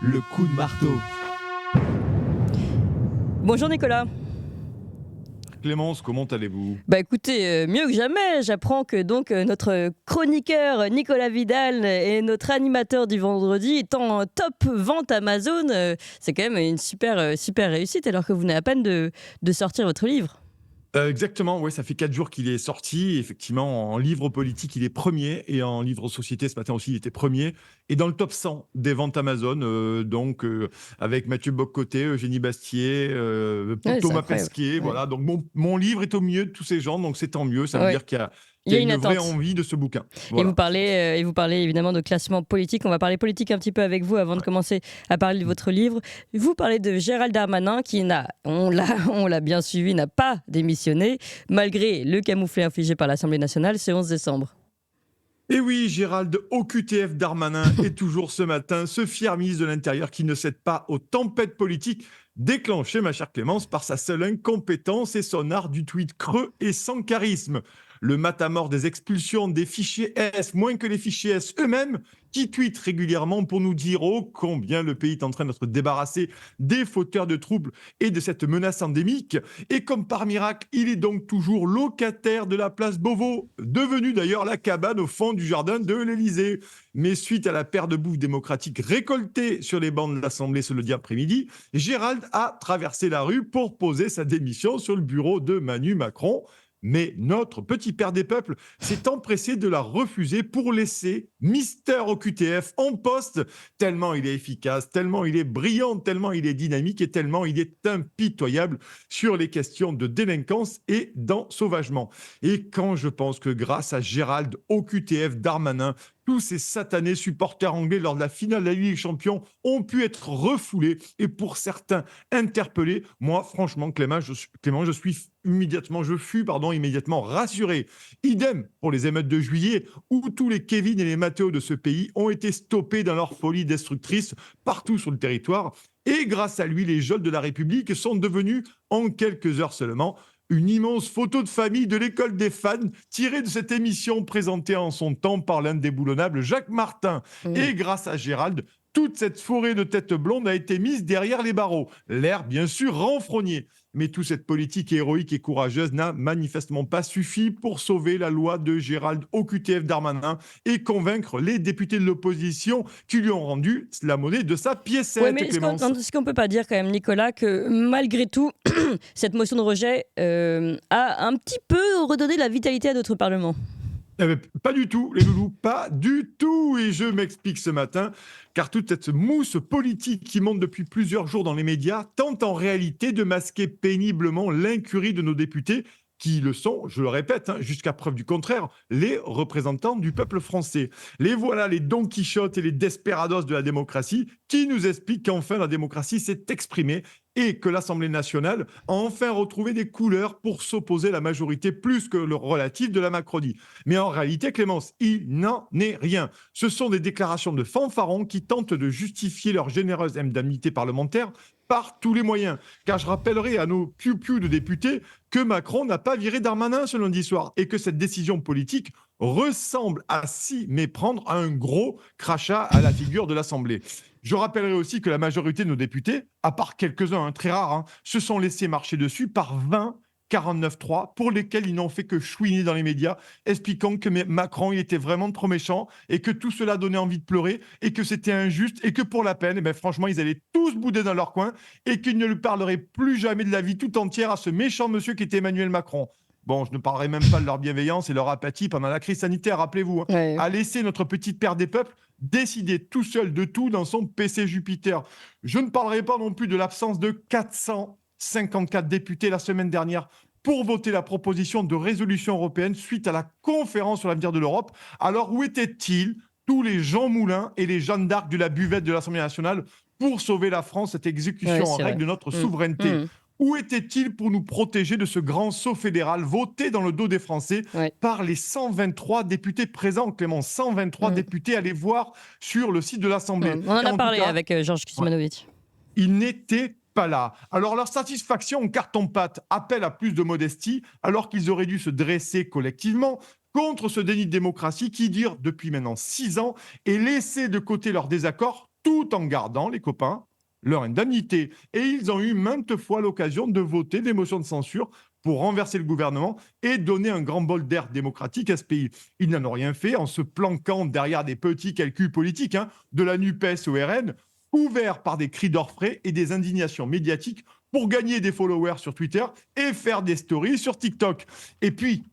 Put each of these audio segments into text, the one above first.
le coup de marteau. Bonjour Nicolas. Clémence, comment allez-vous ? Bah écoutez, mieux que jamais, j'apprends que donc notre chroniqueur Nicolas Vidal et notre animateur du vendredi est en top vente Amazon. C'est quand même une super réussite alors que vous venez à peine de sortir votre livre. Exactement, ouais, ça fait 4 jours qu'il est sorti. Effectivement, en livre politique, il est premier et en livre société, ce matin aussi, il était premier. Et dans le top 100 des ventes Amazon, avec Mathieu Boccoté, Eugénie Bastier, Ouais, c'est Thomas incroyable. Pesquet, Ouais. voilà. Donc mon livre est au milieu de tous ces gens, donc c'est tant mieux. Ça veut Ouais. dire qu'il y a, Il y qu'il y a a une une vraie attente. envie de ce bouquin. Et vous Voilà. parlez évidemment de classement politique. On va parler politique un petit peu avec vous avant de Ouais. commencer à parler de votre livre. Vous parlez de Gérald Darmanin qui on l'a bien suivi, n'a pas démissionné malgré le camouflet infligé par l'Assemblée nationale ce 11 décembre. Et oui, Gérald OQTF Darmanin est toujours ce matin ce fier ministre de l'Intérieur qui ne cède pas aux tempêtes politiques déclenchées, ma chère Clémence, par sa seule incompétence et son art du tweet creux et sans charisme. Le matamor des expulsions des fichiers S, moins que les fichiers S eux-mêmes, qui tweetent régulièrement pour nous dire oh combien le pays est en train d'être débarrassé des fauteurs de troubles et de cette menace endémique. Et comme par miracle, il est donc toujours locataire de la place Beauvau, devenue d'ailleurs la cabane au fond du jardin de l'Élysée. Mais suite à la paire de bouffe démocratique récoltée sur les bancs de l'Assemblée ce lundi après-midi, Gérald a traversé la rue pour poser sa démission sur le bureau de Manu Macron. Mais notre petit père des peuples s'est empressé de la refuser pour laisser Mister OQTF en poste, tellement il est efficace, tellement il est brillant, tellement il est dynamique et tellement il est impitoyable sur les questions de délinquance et d'ensauvagement. Et quand je pense que grâce à Gérald OQTF Darmanin, tous ces satanés supporters anglais lors de la finale de la Ligue des Champions ont pu être refoulés et pour certains interpellés. Moi, franchement, Clément, je fus immédiatement rassuré. Idem pour les émeutes de juillet où tous les Kevin et les Matteo de ce pays ont été stoppés dans leur folie destructrice partout sur le territoire. Et grâce à lui, les geôles de la République sont devenus, en quelques heures seulement, une immense photo de famille de l'école des fans tirée de cette émission présentée en son temps par l'indéboulonnable Jacques Martin. Et grâce à Gérald, toute cette forêt de têtes blondes a été mise derrière les barreaux. L'air, bien sûr, renfrogné. Mais toute cette politique héroïque et courageuse n'a manifestement pas suffi pour sauver la loi de Gérald OQTF Darmanin et convaincre les députés de l'opposition qui lui ont rendu la monnaie de sa Ouais, piécette, mais Clémence. est-ce qu'on peut pas dire quand même, Nicolas, que malgré tout, cette motion de rejet a un petit peu redonné la vitalité à notre Parlement? Pas du tout, les loulous, pas du tout. Et je m'explique ce matin, car toute cette mousse politique qui monte depuis plusieurs jours dans les médias tente en réalité de masquer péniblement l'incurie de nos députés, qui le sont, je le répète, jusqu'à preuve du contraire, les représentants du peuple français. Les voilà, les Don Quichotte et les desperados de la démocratie, qui nous expliquent qu'enfin la démocratie s'est exprimée et que l'Assemblée nationale a enfin retrouvé des couleurs pour s'opposer à la majorité plus que le relatif de la Macronie. Mais en réalité, Clémence, il n'en est rien. Ce sont des déclarations de fanfarons qui tentent de justifier leur généreuse indemnité parlementaire par tous les moyens. Car je rappellerai à nos piou-piou de députés que Macron n'a pas viré Darmanin ce lundi soir et que cette décision politique ressemble à s'y méprendre à un gros crachat à la figure de l'Assemblée. Je rappellerai aussi que la majorité de nos députés, à part quelques-uns, très rares, se sont laissés marcher dessus par 20 49.3 pour lesquels ils n'ont fait que chouiner dans les médias, expliquant que Macron il était vraiment trop méchant et que tout cela donnait envie de pleurer et que c'était injuste et que pour la peine, franchement, ils allaient tous bouder dans leur coin et qu'ils ne lui parleraient plus jamais de la vie tout entière à ce méchant monsieur qui était Emmanuel Macron. Bon, je ne parlerai même pas de leur bienveillance et leur apathie pendant la crise sanitaire, rappelez-vous, Ouais. à laisser notre petite père des peuples décider tout seul de tout dans son PC Jupiter. Je ne parlerai pas non plus de l'absence de 454 députés la semaine dernière pour voter la proposition de résolution européenne suite à la conférence sur l'avenir de l'Europe. Alors où étaient-ils tous les Jean Moulin et les Jeanne d'Arc de la buvette de l'Assemblée nationale pour sauver la France, cette exécution Ouais, en c'est règle vrai. de notre souveraineté? Mmh. Où étaient-ils pour nous protéger de ce grand saut fédéral voté dans le dos des Français Ouais. par les 123 députés présents, Clément? 123 Mmh. députés, allez voir sur le site de l'Assemblée. On en Et a en tout parlé cas, avec Georges ouais, Kuzmanovic. ils n'étaient pas là. Alors leur satisfaction en carton-pâte appelle à plus de modestie, alors qu'ils auraient dû se dresser collectivement contre ce déni de démocratie qui dure depuis maintenant 6 ans et laisser de côté leur désaccord tout en gardant, les copains, leur indemnité. Et ils ont eu maintes fois l'occasion de voter des motions de censure pour renverser le gouvernement et donner un grand bol d'air démocratique à ce pays. Ils n'en ont rien fait en se planquant derrière des petits calculs politiques, de la NUPES au RN, couverts par des cris d'orfraie et des indignations médiatiques pour gagner des followers sur Twitter et faire des stories sur TikTok. Et puis,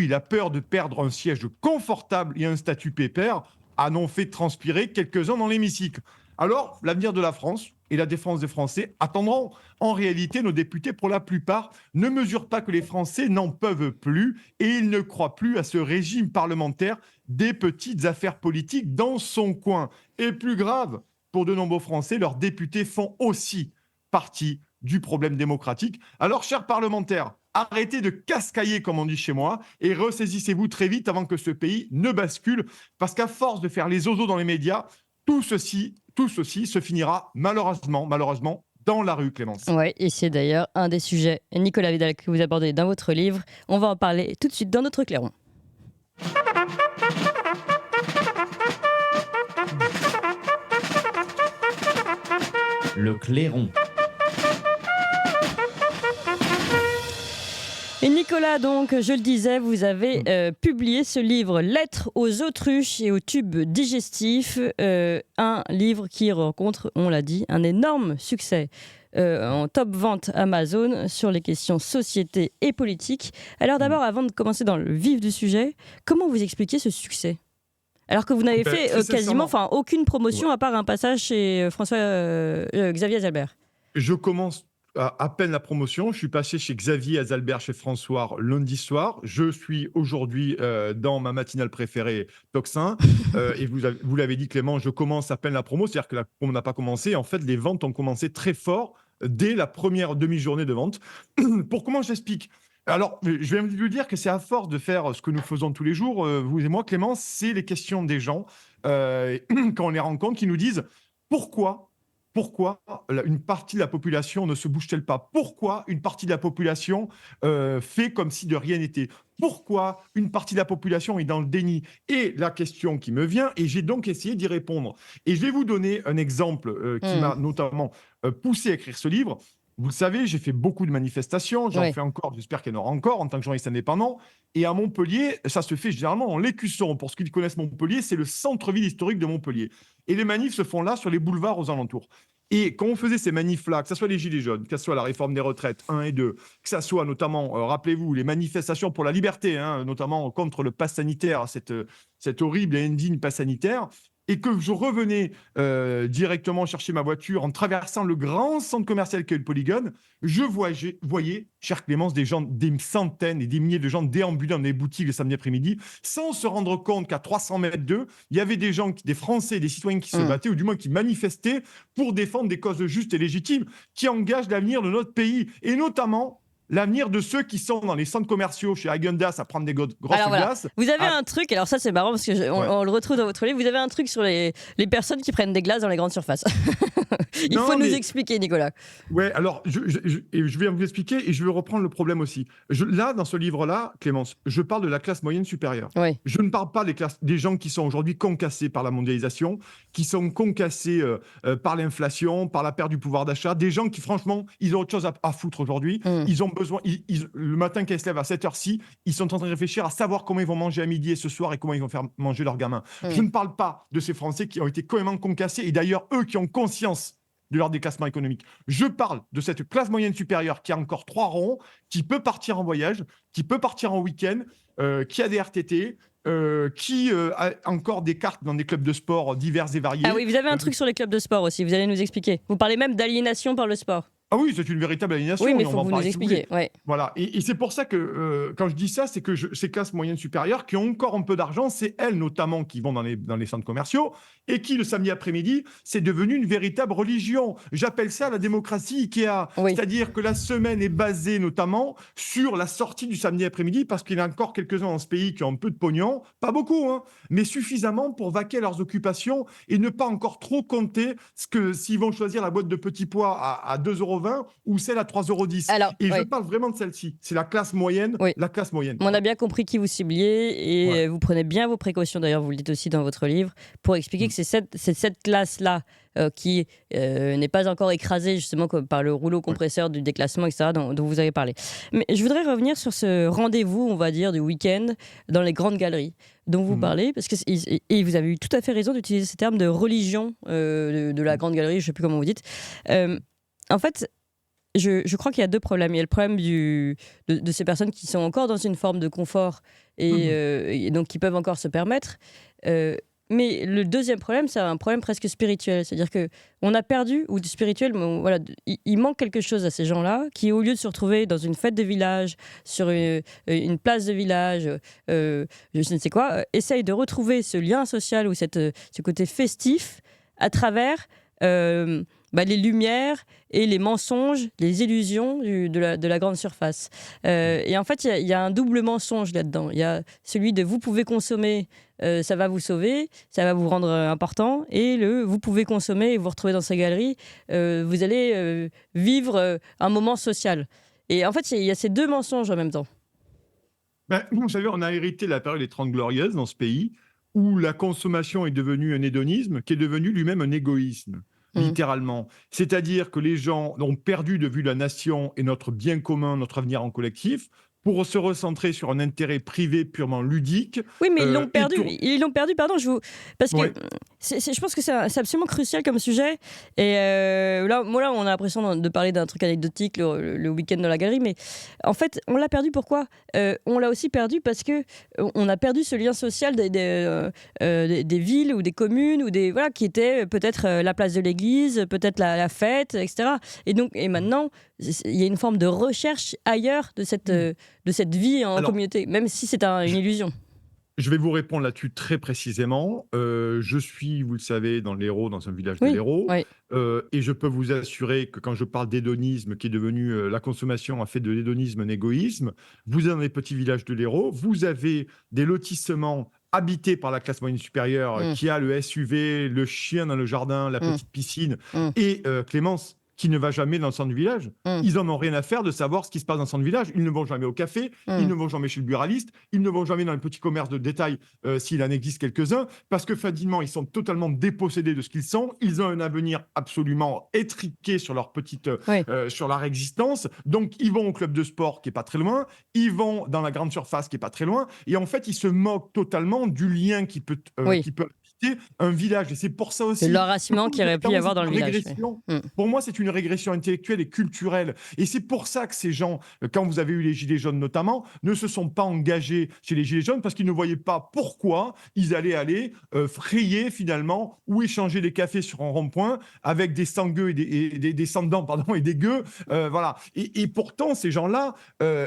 la peur de perdre un siège confortable et un statut pépère en ont fait transpirer quelques-uns dans l'hémicycle. Alors, l'avenir de la France et la défense des Français attendront. En réalité, nos députés, pour la plupart, ne mesurent pas que les Français n'en peuvent plus et ils ne croient plus à ce régime parlementaire des petites affaires politiques dans son coin. Et plus grave, pour de nombreux Français, leurs députés font aussi partie du problème démocratique. Alors, chers parlementaires, arrêtez de cascailler, comme on dit chez moi, et ressaisissez-vous très vite avant que ce pays ne bascule, parce qu'à force de faire les oiseaux dans les médias, tout ceci se finira malheureusement dans la rue, Clémence. Ouais, et c'est d'ailleurs un des sujets, Nicolas Vidal, que vous abordez dans votre livre. On va en parler tout de suite dans notre clairon. Le clairon. Et Nicolas, donc, je le disais, vous avez publié ce livre « Lettres aux autruches et aux tubes digestifs », un livre qui rencontre, on l'a dit, un énorme succès en top vente Amazon sur les questions société et politique. Alors d'abord, avant de commencer dans le vif du sujet, comment vous expliquez ce succès ? Alors que vous n'avez fait quasiment aucune promotion à part un passage chez Xavier Azalbert. Je commence à peine la promotion. Je suis passé chez Xavier Azalbert, chez François, lundi soir. Je suis aujourd'hui dans ma matinale préférée, Toxin. Et vous l'avez dit, Clément, je commence à peine la promo. C'est-à-dire que la promo n'a pas commencé. En fait, les ventes ont commencé très fort dès la première demi-journée de vente. Pour comment j'explique ? Alors, je vais vous dire que c'est à force de faire ce que nous faisons tous les jours, vous et moi, Clément, c'est les questions des gens, quand on les rencontre, qui nous disent pourquoi une partie de la population ne se bouge-t-elle pas ? Pourquoi une partie de la population fait comme si de rien n'était ? Pourquoi une partie de la population est dans le déni ? Et la question qui me vient, et j'ai donc essayé d'y répondre. Et je vais vous donner un exemple qui m'a notamment poussé à écrire ce livre. Vous le savez, j'ai fait beaucoup de manifestations, j'en fais encore, j'espère qu'il y en aura encore en tant que journaliste indépendant. Et à Montpellier, ça se fait généralement en l'Écusson. Pour ceux qui connaissent Montpellier, c'est le centre-ville historique de Montpellier. Et les manifs se font là, sur les boulevards aux alentours. Et quand on faisait ces manifs-là, que ce soit les Gilets jaunes, que ce soit la réforme des retraites 1 et 2, que ce soit notamment, rappelez-vous, les manifestations pour la liberté, notamment contre le pass sanitaire, cette horrible et indigne pass sanitaire, et que je revenais directement chercher ma voiture en traversant le grand centre commercial qu'est le Polygone, je voyais, chère Clémence, des centaines et des milliers de gens déambulant dans les boutiques le samedi après-midi, sans se rendre compte qu'à 300 mètres d'eux, il y avait des gens, des Français, des citoyens qui se battaient, ou du moins qui manifestaient pour défendre des causes justes et légitimes, qui engagent l'avenir de notre pays, et notamment l'avenir de ceux qui sont dans les centres commerciaux chez Häagen-Dazs à prendre des grosses glaces. Vous avez un truc, alors ça c'est marrant parce que on le retrouve dans votre livre, vous avez un truc sur les personnes qui prennent des glaces dans les grandes surfaces. Il faut nous expliquer, Nicolas. Ouais, alors je vais vous expliquer et je vais reprendre le problème aussi. Là, dans ce livre-là, Clémence, je parle de la classe moyenne supérieure. Oui. Je ne parle pas des gens qui sont aujourd'hui concassés par la mondialisation, qui sont concassés par l'inflation, par la perte du pouvoir d'achat, des gens qui, franchement, ils ont autre chose à foutre aujourd'hui. Ils ont besoin, le matin quand ils se lèvent à cette heure-ci, ils sont en train de réfléchir à savoir comment ils vont manger à midi et ce soir et comment ils vont faire manger leurs gamins. Je ne parle pas de ces Français qui ont été complètement concassés et d'ailleurs, eux qui ont conscience de leur déclassement économique. Je parle de cette classe moyenne supérieure qui a encore 3 ronds, qui peut partir en voyage, qui peut partir en week-end, qui a des RTT, qui a encore des cartes dans des clubs de sport divers et variés. Ah oui, vous avez un truc sur les clubs de sport aussi, vous allez nous expliquer. Vous parlez même d'aliénation par le sport. Ah oui, c'est une véritable aliénation. Oui, mais il faut vous nous expliquer. Ouais. Voilà. Et c'est pour ça que, quand je dis ça, c'est que ces classes moyennes supérieures qui ont encore un peu d'argent, c'est elles notamment qui vont dans les centres commerciaux et qui, le samedi après-midi, c'est devenu une véritable religion. J'appelle ça la démocratie Ikea. Oui. C'est-à-dire que la semaine est basée notamment sur la sortie du samedi après-midi parce qu'il y a encore quelques-uns dans ce pays qui ont un peu de pognon, pas beaucoup, mais suffisamment pour vaquer à leurs occupations et ne pas encore trop compter ce que s'ils vont choisir la boîte de petits pois à 2,20 € €2,20 ou celle à 3,10 €. Alors, Et je ouais. parle vraiment de celle-ci. C'est la classe moyenne. Oui. La classe moyenne. On a bien compris qui vous cibliez et Ouais. vous prenez bien vos précautions, d'ailleurs vous le dites aussi dans votre livre, pour expliquer Mm. que c'est cette classe-là qui n'est pas encore écrasée justement par le rouleau compresseur du déclassement, etc., dont vous avez parlé. Mais je voudrais revenir sur ce rendez-vous, on va dire, du week-end dans les grandes galeries dont vous Mm. parlez, parce que et vous avez eu tout à fait raison d'utiliser ce terme de religion de la grande galerie, je ne sais plus comment vous dites. En fait, je crois qu'il y a deux problèmes. Il y a le problème de ces personnes qui sont encore dans une forme de confort et donc qui peuvent encore se permettre. Mais le deuxième problème, c'est un problème presque spirituel. C'est-à-dire qu'on a perdu, ou du spirituel, mais voilà, il manque quelque chose à ces gens-là qui, au lieu de se retrouver dans une fête de village, sur une place de village, je ne sais quoi, essayent de retrouver ce lien social ou ce côté festif à travers les lumières et les mensonges, les illusions de la grande surface. Et en fait, il y a un double mensonge là-dedans. Il y a celui de vous pouvez consommer, ça va vous sauver, ça va vous rendre important, et vous pouvez consommer et vous retrouver dans ces galeries, vous allez vivre un moment social. Et en fait, il y a ces deux mensonges en même temps. Vous savez, on a hérité la période des 30 Glorieuses dans ce pays, où la consommation est devenue un hédonisme, qui est devenu lui-même un égoïsme, littéralement. C'est-à-dire que les gens ont perdu de vue la nation et notre bien commun, notre avenir en collectif, pour se recentrer sur un intérêt privé purement ludique. Oui, mais ils l'ont et perdu. tour- Ils l'ont perdu, pardon. Parce que Ouais. je pense que c'est absolument crucial comme sujet. Et là, on a l'impression de parler d'un truc anecdotique, le week-end dans la galerie. Mais en fait, on l'a perdu pourquoi On l'a aussi perdu parce que on a perdu ce lien social des villes ou des communes voilà, qui était peut-être la place de l'église, peut-être la fête, etc. Et maintenant, il y a une forme de recherche ailleurs de cette vie en Alors, communauté, même si c'est une illusion. Je vais vous répondre là-dessus très précisément. Je suis, vous le savez, dans l'Hérault, dans un village de Oui, l'Hérault. oui. Et je peux vous assurer que quand je parle d'hédonisme, qui est devenu la consommation a fait de l'hédonisme un égoïsme, vous avez des petits villages de l'Hérault, vous avez des lotissements habités par la classe moyenne supérieure qui a le SUV, le chien dans le jardin, la petite piscine, Mm. et Clémence qui ne va jamais dans le centre du village. Ils en ont rien à faire de savoir ce qui se passe dans le centre du village. Ils ne vont jamais au café, ils ne vont jamais chez le buraliste, ils ne vont jamais dans les petits commerces de détail s'il en existe quelques-uns, parce que fatalement, ils sont totalement dépossédés de ce qu'ils sont. Ils ont un avenir absolument étriqué sur leur sur leur existence. Donc, ils vont au club de sport qui est pas très loin, ils vont dans la grande surface qui est pas très loin, et en fait, ils se moquent totalement du lien qui peut habiter un village. Et c'est pour ça aussi. C'est l'enracinement qu'il aurait pu y avoir dans le village. Pour moi, c'est une régression intellectuelle et culturelle. Et c'est pour ça que ces gens, quand vous avez eu les Gilets jaunes notamment, ne se sont pas engagés chez les Gilets jaunes parce qu'ils ne voyaient pas pourquoi ils allaient aller frayer finalement ou échanger des cafés sur un rond-point avec des sangueux et des sans-dents, pardon, et des gueux. Voilà. Et pourtant, ces gens-là,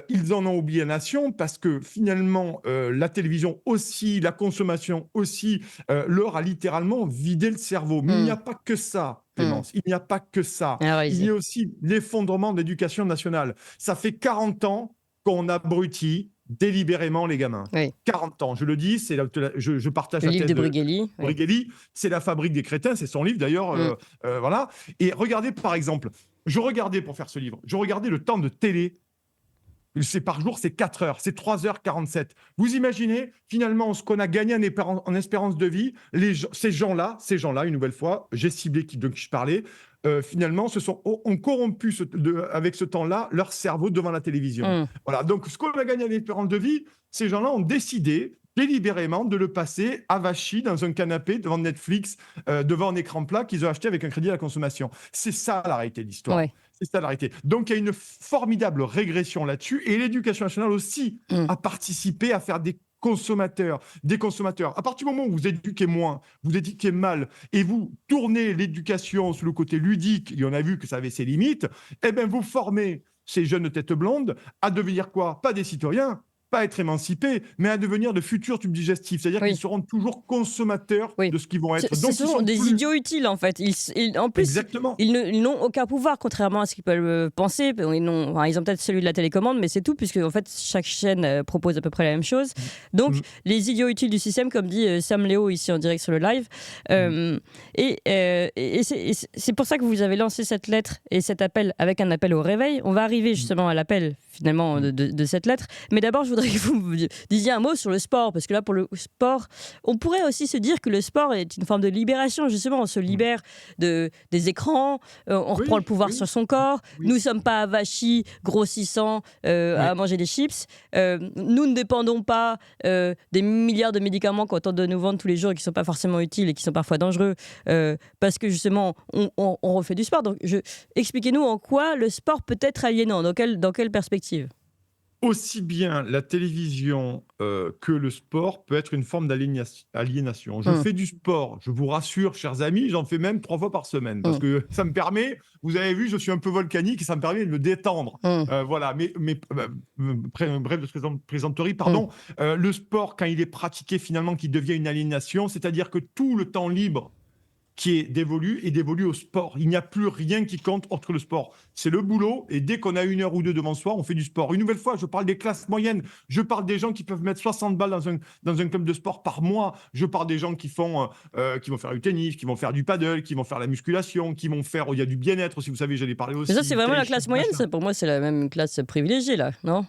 ils en ont oublié la nation parce que finalement, la télévision aussi, la consommation aussi, leur a littéralement vidé le cerveau. Mais il n'y a pas que ça. Clémence. Il n'y a pas que ça. Alors, il y a aussi l'effondrement de l'éducation nationale. Ça fait 40 ans qu'on abrutit délibérément les gamins. Oui. 40 ans, je le dis, je partage le la livre thèse de Brigelli. Brigelli. C'est la fabrique des crétins, c'est son livre d'ailleurs. Voilà. Et regardez par exemple, pour faire ce livre, je regardais le temps de télé. C'est par jour, c'est 4 heures, c'est 3h47. Vous imaginez finalement ce qu'on a gagné en espérance de vie, ces gens-là, une nouvelle fois, j'ai ciblé de qui je parlais, finalement, ont corrompu avec ce temps-là leur cerveau devant la télévision. Voilà. Donc, ce qu'on a gagné en espérance de vie, ces gens-là ont décidé délibérément de le passer avachi dans un canapé devant Netflix, devant un écran plat qu'ils ont acheté avec un crédit à la consommation. C'est ça la réalité de l'histoire. Ouais. C'est ça la réalité. Donc il y a une formidable régression là-dessus et l'éducation nationale aussi a participé à faire des consommateurs. À partir du moment où vous éduquez moins, vous éduquez mal et vous tournez l'éducation sur le côté ludique, et on a vu que ça avait ses limites, eh bien vous formez ces jeunes têtes blondes à devenir quoi ? Pas des citoyens, pas être émancipés, mais à devenir de futurs tubes digestifs. C'est-à-dire Oui. qu'ils seront toujours consommateurs Oui. de ce qu'ils vont être. Ce Donc, ce ils sont sont des plus... idiots utiles, en fait. En plus, Exactement. ils n'ont aucun pouvoir, contrairement à ce qu'ils peuvent penser. Ils ont peut-être celui de la télécommande, mais c'est tout, puisque en fait, chaque chaîne propose à peu près la même chose. Donc, Mm. les idiots utiles du système, comme dit Sam Léo ici en direct sur le live. Et c'est pour ça que vous avez lancé cette lettre et cet appel avec un appel au réveil. On va arriver justement à l'appel, finalement, de cette lettre. Mais d'abord, je voudrais que vous me disiez un mot sur le sport, parce que là, pour le sport, on pourrait aussi se dire que le sport est une forme de libération, justement. On se libère des écrans, on reprend le pouvoir sur son corps. Oui. Nous ne sommes pas avachis, grossissants, à manger des chips. Nous ne dépendons pas des milliards de médicaments qu'on tente de nous vendre tous les jours et qui ne sont pas forcément utiles et qui sont parfois dangereux, parce que justement, on refait du sport. Donc, expliquez-nous en quoi le sport peut être aliénant, dans quelle perspective? Aussi bien la télévision que le sport peut être une forme d'aliénation. Je fais du sport, je vous rassure, chers amis, j'en fais même 3 fois par semaine, parce que ça me permet, vous avez vu, je suis un peu volcanique et ça me permet de me détendre. Voilà, bref de plaisanterie, pardon. Le sport, quand il est pratiqué finalement, qui devient une aliénation, c'est-à-dire que tout le temps libre qui est dévolu au sport. Il n'y a plus rien qui compte autre que le sport. C'est le boulot, et dès qu'on a 1 heure ou 2 devant soi, on fait du sport. Une nouvelle fois, je parle des classes moyennes, je parle des gens qui peuvent mettre 60 balles dans un club de sport par mois, je parle des gens qui vont faire du tennis, qui vont faire du paddle, qui vont faire la musculation, qui vont faire... il y a du bien-être aussi, vous savez, j'allais parler aussi... Mais ça, c'est vraiment la tai chi, classe moyenne, machin. ça, pour moi, c'est la même classe privilégiée, là, non?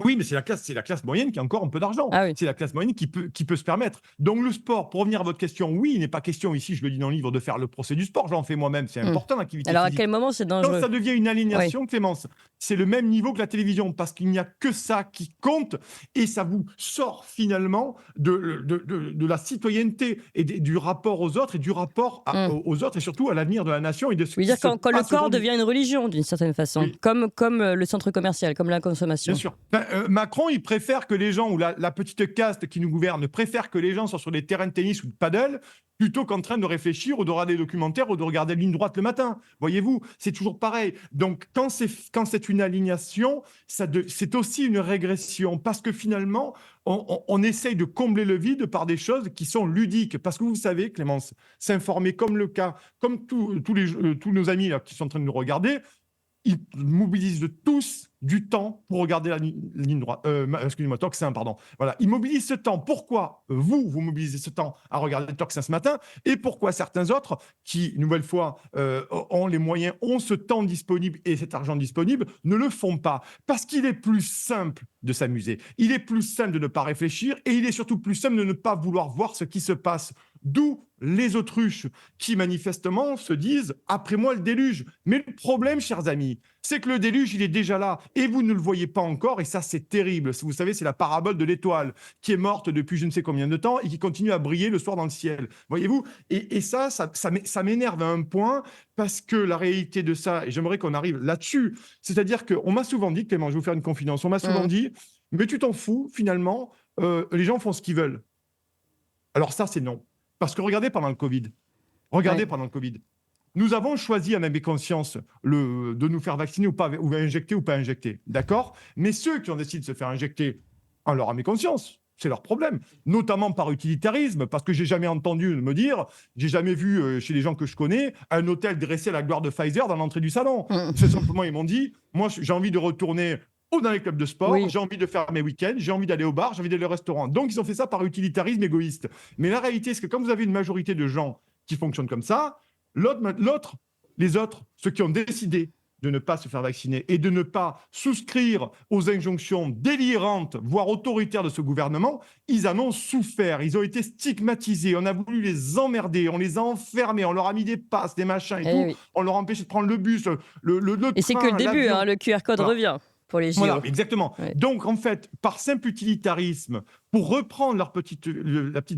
Oui, mais c'est la classe moyenne qui a encore un peu d'argent. Ah oui. C'est la classe moyenne qui peut se permettre. Donc le sport, pour revenir à votre question, oui, il n'est pas question ici, je le dis dans le livre, de faire le procès du sport. J'en fais moi-même, c'est important l'activité Alors, à physique. quel moment c'est Quand dangereux? ça devient une aliénation, Clémence, c'est le même niveau que la télévision, parce qu'il n'y a que ça qui compte, et ça vous sort finalement de la citoyenneté et du rapport aux autres, et du rapport aux autres, et surtout à l'avenir de la nation et de ce Je veux qui dire, se quand le passe corps aujourd'hui. devient une religion, d'une certaine façon, Oui. comme le centre commercial, comme la consommation. Bien sûr. Macron, il préfère que les gens, ou la petite caste qui nous gouverne, préfère que les gens soient sur des terrains de tennis ou de paddle, plutôt qu'en train de réfléchir ou de regarder des documentaires ou de regarder Ligne droite le matin. Voyez-vous, c'est toujours pareil. Donc, quand c'est une aliénation, c'est aussi une régression, parce que finalement, on essaye de combler le vide par des choses qui sont ludiques. Parce que vous savez, Clémence, s'informer comme tous nos amis là, qui sont en train de nous regarder, ils mobilisent tous du temps pour regarder la ligne droite. Excusez-moi, Toxin, pardon. Voilà, ils mobilisent ce temps. Pourquoi vous mobilisez ce temps à regarder Toxin ce matin, et pourquoi certains autres, qui, une nouvelle fois, ont les moyens, ont ce temps disponible et cet argent disponible, ne le font pas? Parce qu'il est plus simple de s'amuser, il est plus simple de ne pas réfléchir, et il est surtout plus simple de ne pas vouloir voir ce qui se passe. D'où les autruches qui manifestement se disent « après moi le déluge ». Mais le problème, chers amis, c'est que le déluge, il est déjà là et vous ne le voyez pas encore, et ça, c'est terrible. Vous savez, c'est la parabole de l'étoile qui est morte depuis je ne sais combien de temps et qui continue à briller le soir dans le ciel. Voyez-vous? Et ça m'énerve à un point, parce que la réalité de ça, et j'aimerais qu'on arrive là-dessus, c'est-à-dire qu'on m'a souvent dit, Clément, je vais vous faire une confidence, on m'a souvent dit « mais tu t'en fous, finalement, les gens font ce qu'ils veulent ». Alors ça, c'est non. Parce que regardez pendant le Covid, nous avons choisi en âme et conscience de nous faire vacciner ou pas, ou injecter ou pas injecter, d'accord? Mais ceux qui ont décidé de se faire injecter en leur âme et conscience, c'est leur problème, notamment par utilitarisme, parce que j'ai jamais entendu me dire, j'ai jamais vu chez les gens que je connais, un hôtel dressé à la gloire de Pfizer dans l'entrée du salon. C'est simplement, ils m'ont dit, moi j'ai envie de retourner dans les clubs de sport, j'ai envie de faire mes week-ends, j'ai envie d'aller au bar, j'ai envie d'aller au restaurant. Donc, ils ont fait ça par utilitarisme égoïste. Mais la réalité, c'est que quand vous avez une majorité de gens qui fonctionnent comme ça, les autres, ceux qui ont décidé de ne pas se faire vacciner et de ne pas souscrire aux injonctions délirantes, voire autoritaires de ce gouvernement, ils en ont souffert, ils ont été stigmatisés, on a voulu les emmerder, on les a enfermés, on leur a mis des passes, des machins et tout, on leur a empêché de prendre le bus, le train, et c'est que le début, le QR code revient. Pour les JO. Voilà, exactement. Ouais. Donc, en fait, par simple utilitarisme, pour reprendre la petite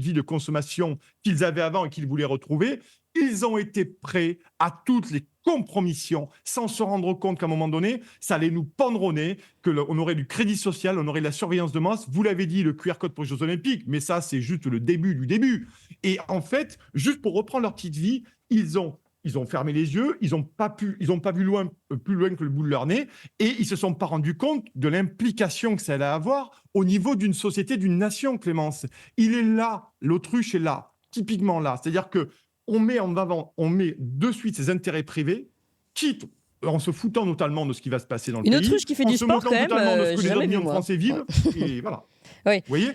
vie de consommation qu'ils avaient avant et qu'ils voulaient retrouver, ils ont été prêts à toutes les compromissions, sans se rendre compte qu'à un moment donné, ça allait nous pendre au nez, qu'on aurait du crédit social, on aurait de la surveillance de masse. Vous l'avez dit, le QR code pour les Jeux Olympiques, mais ça, c'est juste le début du début. Et en fait, juste pour reprendre leur petite vie, ils ont ils ont fermé les yeux, ils n'ont pas vu loin, plus loin que le bout de leur nez, et ils se sont pas rendus compte de l'implication que ça allait avoir au niveau d'une société, d'une nation, Clémence. Il est là, l'autruche est là, typiquement là. C'est-à-dire que on met de suite ses intérêts privés, quitte en se foutant totalement de ce qui va se passer dans le Une pays, autruche qui fait en du se sport moquant quand même, totalement de ce que j'ai les jamais autres vu, millions de moi. Français vivent, et voilà. Oui. Vous voyez?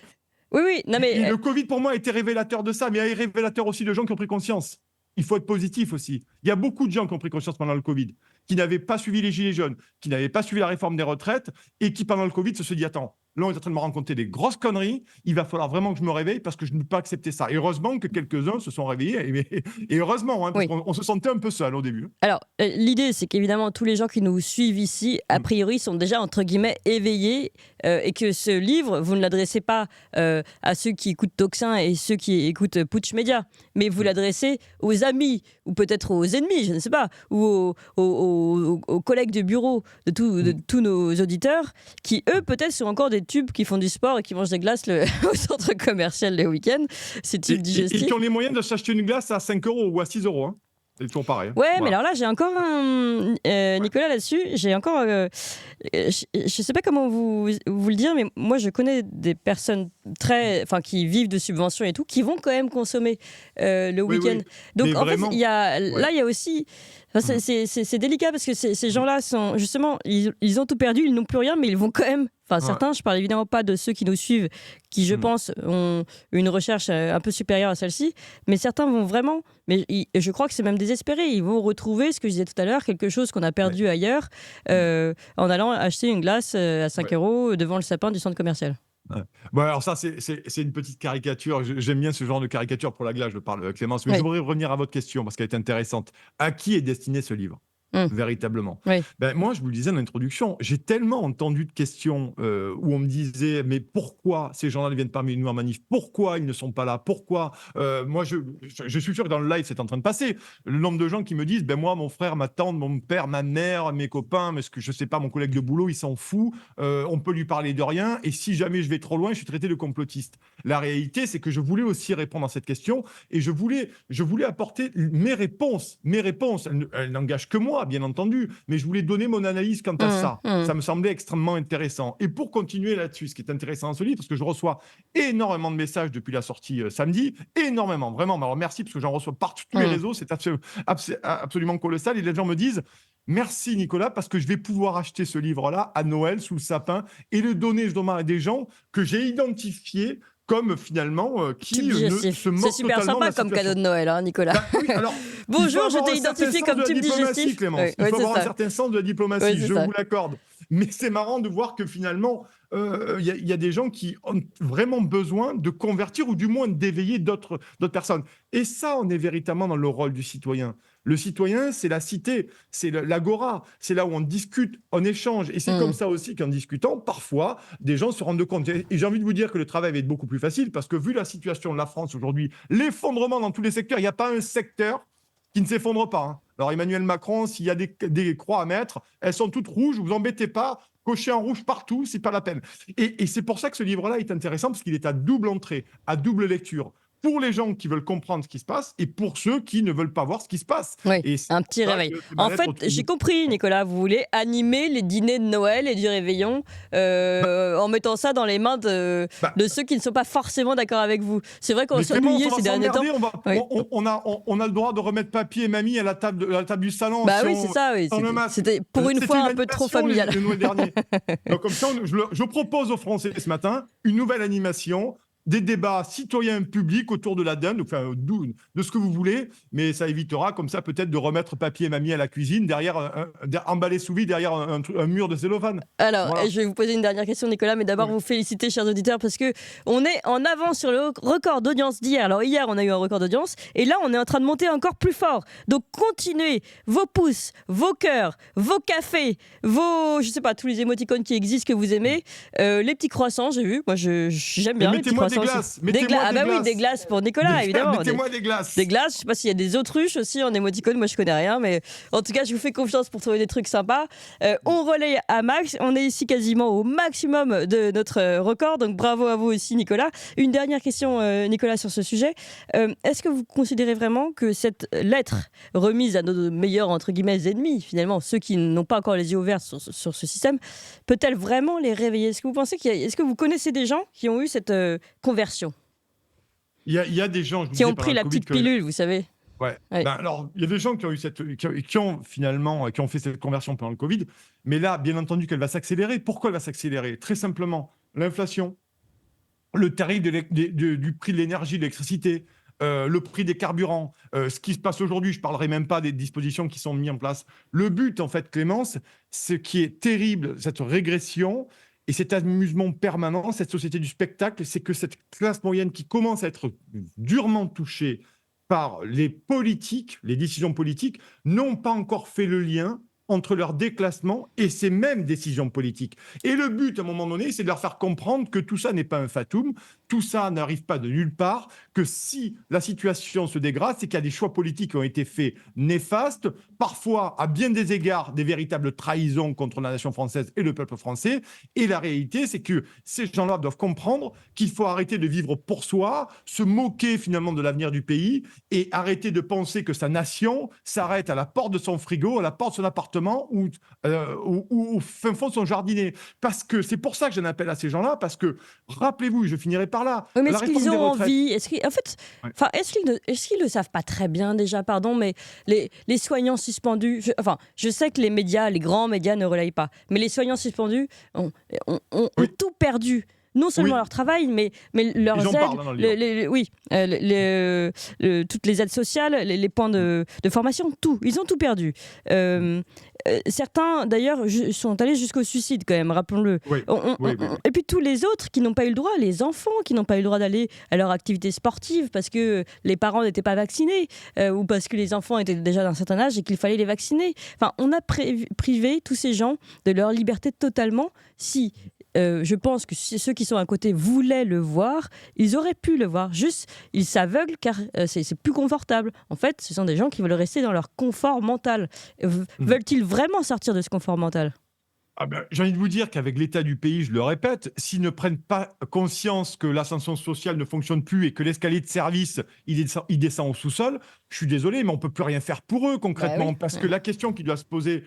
Oui, non mais Et le Covid, pour moi, a été révélateur de ça, mais est révélateur aussi de gens qui ont pris conscience. Il faut être positif aussi. Il y a beaucoup de gens qui ont pris conscience pendant le Covid, qui n'avaient pas suivi les Gilets jaunes, qui n'avaient pas suivi la réforme des retraites, et qui, pendant le Covid, se sont dit, attends, là, on est en train de me raconter des grosses conneries, il va falloir vraiment que je me réveille parce que je ne peux pas accepter ça. Et heureusement que quelques-uns se sont réveillés, et heureusement, hein, parce Oui. qu'on se sentait un peu seul au début. Alors, l'idée, c'est qu'évidemment, tous les gens qui nous suivent ici, a priori, sont déjà, entre guillemets, éveillés, et que ce livre, vous ne l'adressez pas à ceux qui écoutent Toxin et ceux qui écoutent Putsch Média, mais vous l'adressez aux amis, ou peut-être aux ennemis, je ne sais pas, ou aux collègues de bureau de tous nos auditeurs, qui, eux, peut-être, sont encore des tubes qui font du sport et qui mangent des glaces au centre commercial le week-end. Ces tubes Et digestifs. qui ont les moyens de s'acheter une glace à 5 € ou à 6 €. Hein. C'est toujours pareil. Ouais, Voilà. mais alors là, j'ai encore un. Nicolas, là-dessus, j'ai encore. Je sais pas comment vous le dire, mais moi, je connais des personnes qui vivent de subventions et tout, qui vont quand même consommer le Oui, week-end. oui. Donc, Mais en fait, vraiment, il y a aussi. Enfin, c'est délicat parce que ces gens-là sont justement, ils ont tout perdu, ils n'ont plus rien, mais ils vont quand même. Enfin, certains, je parle évidemment pas de ceux qui nous suivent, qui, je pense, ont une recherche un peu supérieure à celle-ci, mais certains vont vraiment, je crois que c'est même désespéré, ils vont retrouver ce que je disais tout à l'heure, quelque chose qu'on a perdu ailleurs, en allant acheter une glace à 5 € devant le sapin du centre commercial. Ouais. Bon, alors ça, c'est une petite caricature. J'aime bien ce genre de caricature pour la glace, je parle, Clémence. Mais je voudrais revenir à votre question parce qu'elle est intéressante. À qui est destiné ce livre ? Véritablement. Oui. Ben, moi, je vous le disais en introduction, j'ai tellement entendu de questions où on me disait mais pourquoi ces gens-là ne viennent pas nous en manif? Pourquoi ils ne sont pas là? Pourquoi moi, je suis sûr que dans le live, c'est en train de passer. Le nombre de gens qui me disent ben moi, mon frère, ma tante, mon père, ma mère, mes copains, mais ce que je sais pas, mon collègue de boulot, il s'en fout. On peut lui parler de rien. Et si jamais je vais trop loin, je suis traité de complotiste. La réalité, c'est que je voulais aussi répondre à cette question et je voulais apporter mes réponses. Mes réponses, elles n'engagent que moi, bien entendu, mais je voulais donner mon analyse quant à ça. Ça me semblait extrêmement intéressant. Et pour continuer là-dessus, ce qui est intéressant dans ce livre, parce que je reçois énormément de messages depuis la sortie samedi, énormément, vraiment. Alors merci, parce que j'en reçois partout tous les réseaux, c'est absolument colossal. Et les gens me disent merci Nicolas, parce que je vais pouvoir acheter ce livre-là à Noël sous le sapin et le donner justement à des gens que j'ai identifiés comme finalement qui ne se moquent C'est super totalement de sympa la comme situation. cadeau de Noël, hein, Nicolas. Bah, oui, alors, Bonjour, il faut je avoir t'ai un certain identifié sens comme de la tube diplomatie, digestif. Clémence. Ouais, Il faut c'est avoir ça. un certain sens de la diplomatie, Ouais, c'est je ça. vous l'accorde. Mais c'est marrant de voir que finalement, il y a des gens qui ont vraiment besoin de convertir ou du moins d'éveiller d'autres personnes. Et ça, on est véritablement dans le rôle du citoyen. Le citoyen, c'est la cité, c'est l'agora, c'est là où on discute, on échange. Et c'est comme ça aussi qu'en discutant, parfois, des gens se rendent compte. Et j'ai envie de vous dire que le travail va être beaucoup plus facile parce que vu la situation de la France aujourd'hui, l'effondrement dans tous les secteurs, il n'y a pas un secteur qui ne s'effondre pas. Hein. Alors Emmanuel Macron, s'il y a des croix à mettre, elles sont toutes rouges, vous embêtez pas, cochez en rouge partout, c'est pas la peine. Et c'est pour ça que ce livre-là est intéressant parce qu'il est à double entrée, à double lecture. Pour les gens qui veulent comprendre ce qui se passe et pour ceux qui ne veulent pas voir ce qui se passe. Oui, et un petit réveil. En fait, j'ai compris, Nicolas, vous voulez animer les dîners de Noël et du réveillon en mettant ça dans les mains de ceux qui ne sont pas forcément d'accord avec vous. C'est vrai qu'on s'est ennuyé ces derniers temps. On a le droit de remettre papy et mamie à la table du salon. Bah oui, c'est ça. Oui. C'était pour une fois un peu trop familial. Le Noël dernier. Donc, comme ça, je propose aux Français ce matin une nouvelle animation. Des débats citoyens publics autour de la dinde, enfin, de ce que vous voulez, mais ça évitera comme ça peut-être de remettre papy et mamie à la cuisine, emballé sous vide derrière un mur de cellophane. Alors, voilà. Je vais vous poser une dernière question, Nicolas, mais d'abord vous féliciter, chers auditeurs, parce qu'on est en avance sur le record d'audience d'hier. Alors hier, on a eu un record d'audience, et là, on est en train de monter encore plus fort. Donc, continuez vos pouces, vos cœurs, vos cafés, je sais pas, tous les émoticônes qui existent que vous aimez, les petits croissants, j'ai vu, moi j'aime bien les petits croissants. des croissant glaces. aussi. Des Mettez-moi ah des bah oui, glaces. des glaces pour Nicolas, évidemment. Mettez-moi des glaces. Des glaces, je sais pas s'il y a des autruches aussi en émoticône, moi je connais rien, mais en tout cas je vous fais confiance pour trouver des trucs sympas. On relaye à max, on est ici quasiment au maximum de notre record, donc bravo à vous aussi Nicolas. Une dernière question Nicolas sur ce sujet. Est-ce que vous considérez vraiment que cette lettre remise à nos meilleurs entre guillemets ennemis, finalement ceux qui n'ont pas encore les yeux ouverts sur ce système, peut-elle vraiment les réveiller? Est-ce que vous pensez est-ce que vous connaissez des gens qui ont eu cette conversion? Il y a des gens qui ont pris la petite pilule, vous savez. Ouais. Ouais. Ben alors, il y a des gens qui ont fait cette conversion pendant le Covid, mais là, bien entendu, qu'elle va s'accélérer. Pourquoi elle va s'accélérer? Très simplement, l'inflation, le tarif du prix de l'énergie, de l'électricité, le prix des carburants, ce qui se passe aujourd'hui. Je ne parlerai même pas des dispositions qui sont mises en place. Le but, en fait, Clémence, ce qui est terrible, cette régression et cet amusement permanent, cette société du spectacle, c'est que cette classe moyenne qui commence à être durement touchée par les politiques, les décisions politiques, n'ont pas encore fait le lien entre leur déclassement et ces mêmes décisions politiques. Et le but, à un moment donné, c'est de leur faire comprendre que tout ça n'est pas un fatum, tout ça n'arrive pas de nulle part, que si la situation se dégrade, c'est qu'il y a des choix politiques qui ont été faits néfastes, parfois à bien des égards des véritables trahisons contre la nation française et le peuple français. Et la réalité, c'est que ces gens-là doivent comprendre qu'il faut arrêter de vivre pour soi, se moquer finalement de l'avenir du pays et arrêter de penser que sa nation s'arrête à la porte de son frigo, à la porte de son appartement ou au fin fond de son jardinet. Parce que c'est pour ça que j'en appelle à ces gens-là, parce que, rappelez-vous, je finirai par là. Oui, mais est-ce qu'ils ont envie? Est-ce qu'ils ne le savent pas très bien déjà, pardon, mais les soignants suspendus, je sais que les médias, les grands médias ne relayent pas, mais les soignants suspendus ont tout perdu. Non seulement leur travail, mais leurs aides, toutes les aides sociales, les points de formation, tout. Ils ont tout perdu. Certains, d'ailleurs, sont allés jusqu'au suicide, quand même, rappelons-le. Oui. Et puis tous les autres qui n'ont pas eu le droit, les enfants qui n'ont pas eu le droit d'aller à leur activité sportive parce que les parents n'étaient pas vaccinés ou parce que les enfants étaient déjà d'un certain âge et qu'il fallait les vacciner. Enfin, on a privé tous ces gens de leur liberté totalement. Si je pense que si ceux qui sont à côté voulaient le voir, ils auraient pu le voir. Juste, ils s'aveuglent car c'est plus confortable. En fait, ce sont des gens qui veulent rester dans leur confort mental. Veulent-ils vraiment sortir de ce confort mental ? J'ai envie de vous dire qu'avec l'état du pays, je le répète, s'ils ne prennent pas conscience que l'ascension sociale ne fonctionne plus et que l'escalier de service, il descend au sous-sol, je suis désolé, mais on ne peut plus rien faire pour eux concrètement. Parce que la question qui doit se poser,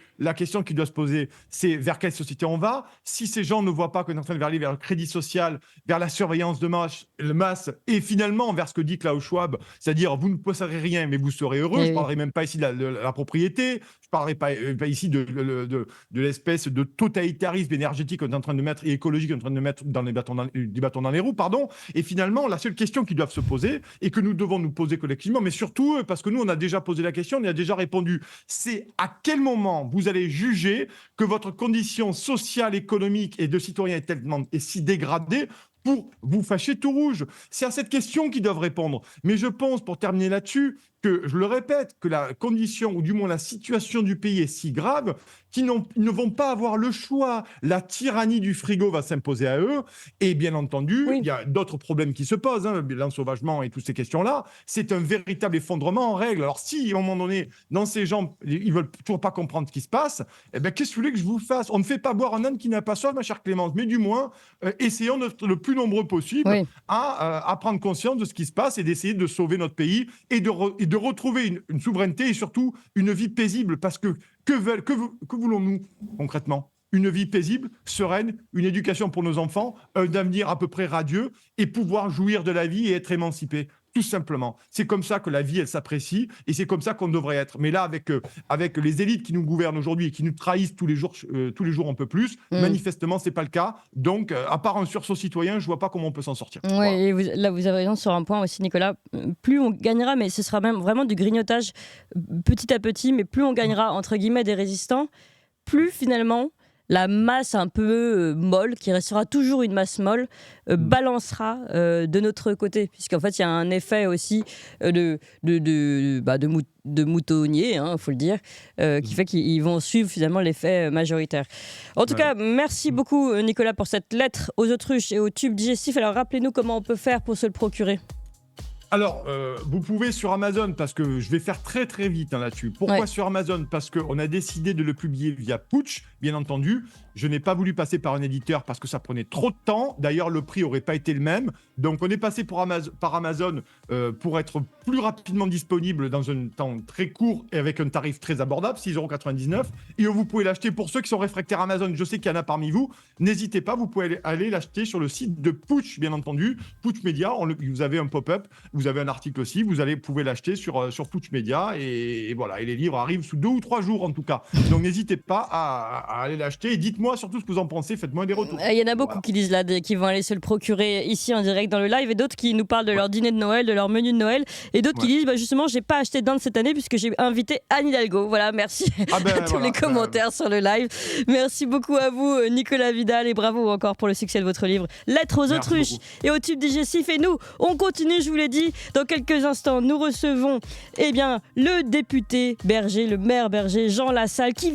c'est vers quelle société on va. Si ces gens ne voient pas qu'on est en train de aller vers le crédit social, vers la surveillance de masse, et finalement vers ce que dit Klaus Schwab, c'est-à-dire vous ne posséderez rien, mais vous serez heureux. Je ne parlerai même pas ici de la propriété, je ne parlerai pas ici de l'espèce de totalitarisme énergétique qu'on est en train de mettre et écologique qu'on est en train de mettre dans des bâtons dans les roues, pardon. Et finalement, la seule question qu'ils doivent se poser et que nous devons nous poser collectivement, mais surtout parce que nous, on a déjà posé la question, on y a déjà répondu, c'est à quel moment vous allez juger que votre condition sociale, économique et de citoyen est si dégradée pour vous fâcher tout rouge. C'est à cette question qu'ils doivent répondre. Mais je pense, pour terminer là-dessus, que, je le répète, que la condition, ou du moins la situation du pays est si grave qu'ils ne vont pas avoir le choix. La tyrannie du frigo va s'imposer à eux. Et bien entendu, il y a d'autres problèmes qui se posent, l'ensauvagement et toutes ces questions-là. C'est un véritable effondrement en règle. Alors si, à un moment donné, dans ces gens, ils ne veulent toujours pas comprendre ce qui se passe, qu'est-ce que vous voulez que je vous fasse? On ne fait pas boire un âne qui n'a pas soif, ma chère Clémence, mais du moins, essayons d'être le plus nombreux possible à prendre conscience de ce qui se passe et d'essayer de sauver notre pays et de retrouver une souveraineté et surtout une vie paisible. Parce que voulons-nous concrètement? Une vie paisible, sereine, une éducation pour nos enfants, un avenir à peu près radieux et pouvoir jouir de la vie et être émancipé. Tout simplement. C'est comme ça que la vie, elle s'apprécie et c'est comme ça qu'on devrait être. Mais là, avec les élites qui nous gouvernent aujourd'hui et qui nous trahissent tous les jours un peu plus, manifestement, ce n'est pas le cas. Donc, à part un sursaut citoyen, je ne vois pas comment on peut s'en sortir. Oui, voilà. Et là, vous avez raison sur un point aussi, Nicolas. Plus on gagnera, mais ce sera même vraiment du grignotage petit à petit, mais plus on gagnera, entre guillemets, des résistants, plus finalement, la masse un peu molle, qui restera toujours une masse molle, balancera de notre côté, puisqu'en fait il y a un effet aussi de moutonnier, faut le dire, qui fait qu'ils vont suivre finalement l'effet majoritaire. En tout cas, merci beaucoup Nicolas pour cette lettre aux autruches et au tube digestif. Alors rappelez-nous comment on peut faire pour se le procurer. Alors, vous pouvez sur Amazon, parce que je vais faire très très vite là-dessus. Pourquoi Ouais. sur Amazon? Parce qu'on a décidé de le publier via Pooch, bien entendu. Je n'ai pas voulu passer par un éditeur parce que ça prenait trop de temps. D'ailleurs, le prix n'aurait pas été le même. Donc, on est passé par Amazon pour être plus rapidement disponible dans un temps très court et avec un tarif très abordable, 6,99 €. Et vous pouvez l'acheter pour ceux qui sont réfractaires à Amazon. Je sais qu'il y en a parmi vous. N'hésitez pas, vous pouvez aller l'acheter sur le site de Pooch, bien entendu. Pooch Media, vous avez un pop-up, vous avez un article aussi. Vous pouvez l'acheter sur Pooch Media. Et voilà, et les livres arrivent sous 2 ou 3 jours en tout cas. Donc, n'hésitez pas à aller l'acheter. Et dites-moi surtout ce que vous en pensez. Faites-moi des retours. Il y en a beaucoup qui disent là, qui vont aller se le procurer ici en direct dans le live, et d'autres qui nous parlent de leur dîner de Noël, de leur menu de Noël, et d'autres qui disent justement j'ai pas acheté de dinde cette année puisque j'ai invité Anne Hidalgo. Voilà, merci à tous les commentaires sur le live. Merci beaucoup à vous Nicolas Vidal, et bravo encore pour le succès de votre livre Lettres aux autruches et au tube digestif. Et nous, on continue, je vous l'ai dit, dans quelques instants, nous recevons le député Berger, le maire Berger, Jean Lassalle, qui